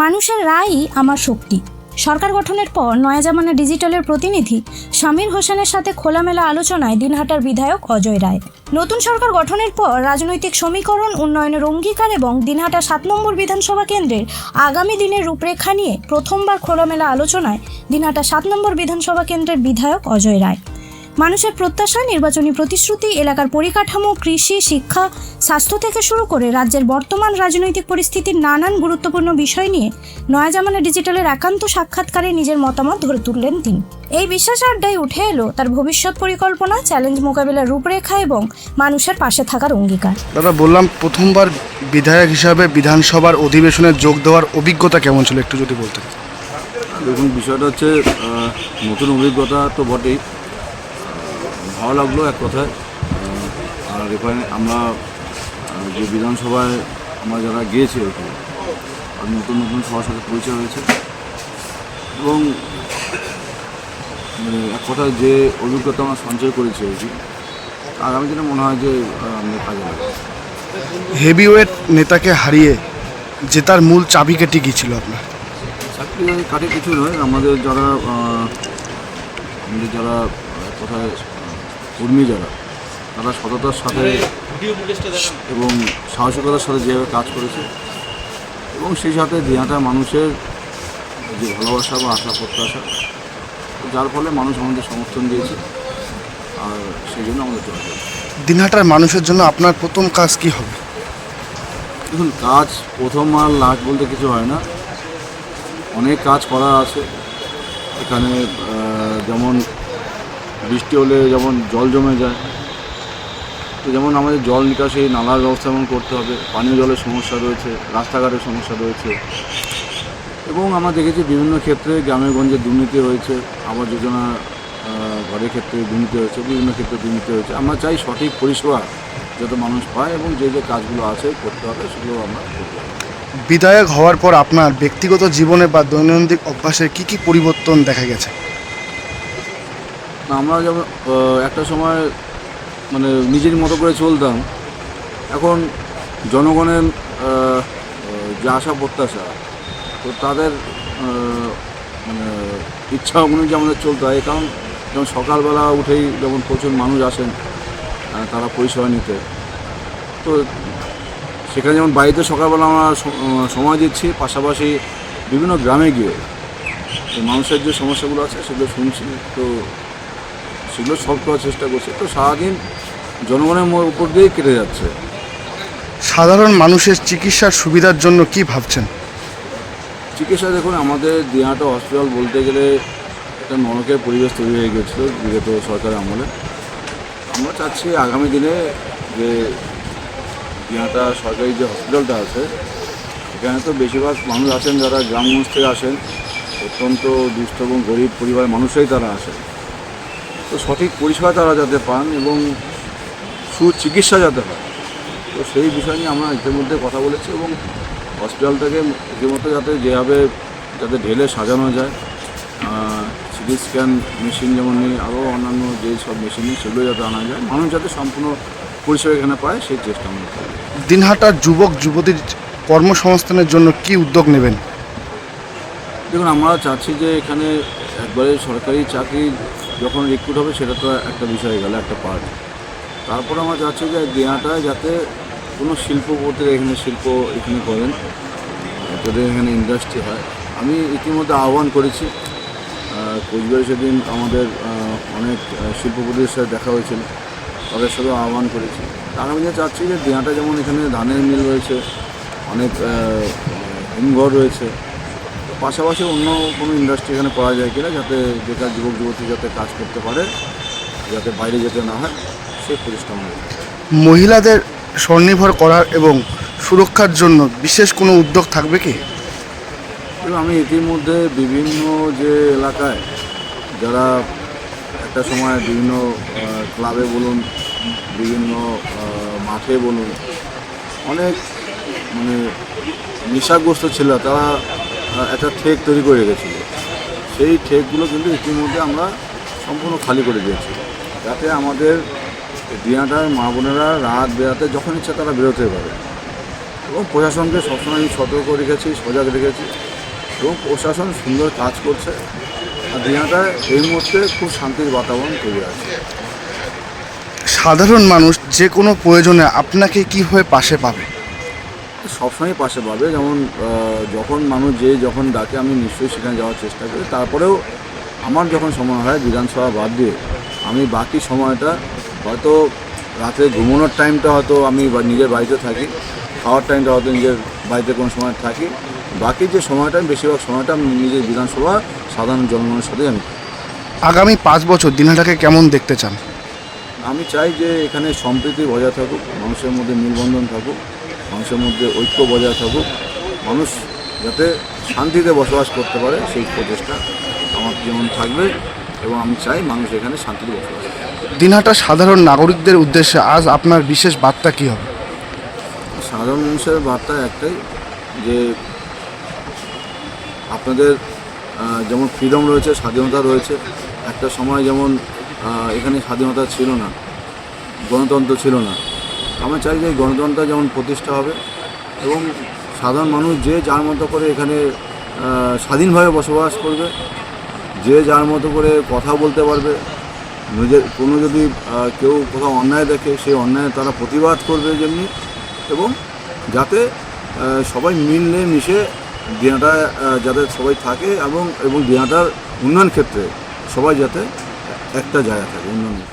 মানুষের রায়ই আমার শক্তি। সরকার গঠনের পর নয়া জামানা ডিজিটালের প্রতিনিধি শামীর হোসেনের সাথে খোলামেলা আলোচনায় দিনহাটার বিধায়ক অজয় রায়। নতুন সরকার গঠনের পর রাজনৈতিক সমীকরণ, উন্নয়নের অঙ্গীকার এবং দিনহাটা 7 নম্বর বিধানসভা কেন্দ্রের আগামী দিনের রূপরেখা নিয়ে প্রথমবার খোলামেলা আলোচনায় দিনহাটা 7 নম্বর বিধানসভা কেন্দ্রের বিধায়ক অজয় রায়। মানুষের প্রত্যাশা, নির্বাচনী প্রতিশ্রুতি, এলাকার পরিকাঠামো, কৃষি, শিক্ষা, স্বাস্থ্য থেকে শুরু করে রাজ্যের বর্তমান রাজনৈতিক পরিস্থিতির নানান গুরুত্বপূর্ণ বিষয় নিয়ে নয়া জামানা ডিজিটালের একান্ত সাক্ষাৎকারে নিজের মতামত ধরে তুললেন তিনি। এই বিশ্বাস আড্ডায় উঠে এলো তার ভবিষ্যৎ পরিকল্পনা, চ্যালেঞ্জ মোকাবিলার রূপরেখা এবং মানুষের পাশে থাকার অঙ্গীকার। দাদা, বললাম প্রথমবার বিধায়ক হিসাবে বিধানসভার অধিবেশনে যোগ দেওয়ার অভিজ্ঞতা কেমন ছিল, একটু যদি বলতেন। দেখুন, বিষয়টা হচ্ছে নতুন অভিজ্ঞতা তো বটেই, ভালো লাগলো এক কথায়। আর এখানে আমরা যে বিধানসভায় আমরা যারা গিয়েছি আর কি, আর নতুন নতুন সবার সাথে পরিচয় হয়েছে এবং এক কথায় যে অভিজ্ঞতা আমরা সঞ্চয় করেছি আর কি, আগামী দিনে মনে হয় যে আমাদের কাজে লাগবে। হেভিওয়েট নেতাকে হারিয়ে জেতার মূল চাবিকাঠি কী ছিল আপনার? চাকরি কাটে কিছু নয়, আমাদের যারা কোথায় কর্মী যারা, তারা সততার সাথে এবং সাহসিকতার সাথে যেভাবে কাজ করেছে এবং সেই সাথে দিনহাটার মানুষের যে ভালোবাসা বা আশা প্রত্যাশা, যার ফলে মানুষ আমাদের সমর্থন দিয়েছে আর সেই জন্য আমাদের চলছে। দিনহাটার মানুষের জন্য আপনার প্রথম কাজ কি হবে? দেখুন, কাজ প্রথম আর লাস্ট বলতে কিছু হয় না, অনেক কাজ করা আছে এখানে। যেমন বৃষ্টি হলে যেমন জল জমে যায়, তো যেমন আমাদের জল নিকাশে নালার ব্যবস্থা যেমন করতে হবে, পানীয় জলের সমস্যা রয়েছে, রাস্তাঘাটের সমস্যা রয়েছে এবং আমরা দেখেছি বিভিন্ন ক্ষেত্রে গ্রামে গঞ্জে দুর্নীতি হয়েছে, আবাস যোজনা ঘরের ক্ষেত্রে দুর্নীতি হয়েছে, বিভিন্ন ক্ষেত্রে দুর্নীতি হয়েছে। আমরা চাই সঠিক পরিষেবা যাতে মানুষ পায় এবং যে যে কাজগুলো আছে করতে হবে সেগুলো আমরা করতে হবে। বিধায়ক হওয়ার পর আপনার ব্যক্তিগত জীবনে বা দৈনন্দিন অভ্যাসের কী কী পরিবর্তন দেখা গেছে? আমরা যেমন একটা সময় নিজের মতো করে চলতাম, এখন জনগণের যে আশা প্রত্যাশা, তো তাদের ইচ্ছা অনুযায়ী আমাদের চলতে হয়। কারণ যেমন সকালবেলা উঠেই যেমন প্রচুর মানুষ আসেন তারা পরিষেবা নিতে, তো সেখানে যেমন বাড়িতে সকালবেলা আমরা সময় দিচ্ছি, পাশাপাশি বিভিন্ন গ্রামে গিয়ে মানুষের যে সমস্যাগুলো আছে সেগুলো শুনছি, তো সেগুলো সলভ করার চেষ্টা করছি। তো সারাদিন জনগণের উপর দিয়েই কেটে যাচ্ছে। সাধারণ মানুষের চিকিৎসার সুবিধার জন্য কি ভাবছেন? চিকিৎসা দেখুন, আমাদের দিনহাটা হসপিটাল বলতে গেলে একটা নরকের পরিবেশ তৈরি হয়ে গেছিলো বিগত সরকারের আমলে। আমরা চাচ্ছি আগামী দিনে যে দিনহাটা সরকারি যে হসপিটালটা আছে, এখানে তো বেশিরভাগ মানুষ আসেন যারা গ্রামগঞ্জ থেকে আসেন, অত্যন্ত দুস্থ এবং গরিব পরিবারের মানুষরাই তারা আসেন। তো সঠিক পরিষেবা তারা যাতে পান এবং সুচিকিৎসা যাতে হয়, তো সেই বিষয় নিয়ে আমরা ইতিমধ্যে কথা বলেছি এবং হসপিটালটাকে ইতিমধ্যে যেভাবে ঢেলে সাজানো যায়, সিটি স্ক্যান মেশিন যেমন নেই, আরও অন্যান্য যেই সব মেশিন নেই সেগুলো যাতে আনা যায়, মানুষ যাতে সম্পূর্ণ পরিষেবা এখানে পায় সেই চেষ্টা আমরা করি। দিনহাটার যুবক যুবতীর কর্মসংস্থানের জন্য কি উদ্যোগ নেবেন? দেখুন, আমরা চাচ্ছি যে এখানে একবারে সরকারি চাকরি যখন রিক্রুট হবে সেটা তো একটা বিষয় গেল, একটা পার্ট। তারপর আমরা চাচ্ছি যে দিনহাটায় যাতে কোনো শিল্পপতিরা এখানে করেন, যাদের এখানে ইন্ডাস্ট্রি হয়। আমি ইতিমধ্যে আহ্বান করেছি, কোচবিহারে সেদিন আমাদের অনেক শিল্পপতির সাথে দেখা হয়েছিল, তাদের সাথেও আহ্বান করেছি। আগামী দিনে চাচ্ছি যে দিনহাটা যেমন এখানে ধানের মিল রয়েছে, অনেক হিমঘর রয়েছে, পাশাপাশি অন্য কোনো ইন্ডাস্ট্রি এখানে করা যায় কিনা, যাতে বেকার যুবক যুবতী যাতে কাজ করতে পারে, যাতে বাইরে যেতে না হয়, সেই পরিশ্রম হয়। মহিলাদের স্বনির্ভর করার এবং সুরক্ষার জন্য বিশেষ কোনো উদ্যোগ থাকবে কি? আমি ইতিমধ্যে বিভিন্ন যে এলাকায় যারা একটা সময় বিভিন্ন ক্লাবে বলুন, বিভিন্ন মাঠে বলুন, অনেক নেশাগ্রস্ত ছিল, তারা একটা ঠেক তৈরি করে রেখেছিল। সেই ঠেকগুলো কিন্তু ইতিমধ্যে আমরা সম্পূর্ণ খালি করে দিয়েছি, যাতে আমাদের দিনহাটার মা বোনেরা রাত বেরাতে যখন ইচ্ছা তারা বেরোতে পারে। এবং প্রশাসনকে সবসময় আমি সতর্ক রেখেছি, সজাগ রেখেছি এবং প্রশাসন সুন্দর কাজ করছে। আর দীঘাটা এই মুহূর্তে খুব শান্তির বাতাবরণ তৈরি আছে। সাধারণ মানুষ যে কোনো প্রয়োজনে আপনাকে কীভাবে পাশে পাবে? সবসময় পাশে পাবে, যেমন যখন মানুষ যখন ডাকে আমি নিশ্চয়ই সেখানে যাওয়ার চেষ্টা করি। তারপরেও আমার যখন সময় হয় বিধানসভা বাদ দিয়ে আমি বাকি সময়টা হয়তো রাতে ঘুমানোর টাইমটা হয়তো আমি নিজের বাড়িতে থাকি, খাওয়ার টাইমটা হয়তো নিজের বাড়িতে কোনো সময় থাকি, বাকি যে সময়টা বেশিরভাগ সময়টা আমি নিজের বিধানসভা সাধারণ জনগণের সাথে আমি থাকি। আগামী 5 বছর দিনহাটাকে কেমন দেখতে চান? আমি চাই যে এখানে সম্প্রীতি বজায় থাকুক, মানুষের মধ্যে মেলবন্ধন থাকুক, মানুষের মধ্যে ঐক্য বজায় থাকুক, মানুষ যাতে শান্তিতে বসবাস করতে পারে সেই প্রচেষ্টা আমার যেমন থাকবে এবং আমি চাই মানুষ এখানে শান্তিতে বসবাস করে। দিনহাটা সাধারণ নাগরিকদের উদ্দেশ্যে আজ আপনার বিশেষ বার্তা কী হবে? সাধারণ মানুষের বার্তা একটাই, যে আপনাদের যেমন ফ্রিডম রয়েছে, স্বাধীনতা রয়েছে। একটা সময় যেমন এখানে স্বাধীনতা ছিল না, গণতন্ত্র ছিল না। আমরা চাই যে এই গণতন্ত্র যেমন প্রতিষ্ঠা হবে এবং সাধারণ মানুষ যে যার মতো করে এখানে স্বাধীনভাবে বসবাস করবে, যে যার মতো করে কথা বলতে পারবে, নিজের কোনো যদি কেউ কোথাও অন্যায় দেখে সেই অন্যায় তারা প্রতিবাদ করবে যেমনি, এবং যাতে সবাই মিলে মিশে দিনাটা যাতে সবাই থাকে এবং দিনাটার উন্নয়ন ক্ষেত্রে সবাই যাতে একটা জায়গা থাকে উন্নয়নের।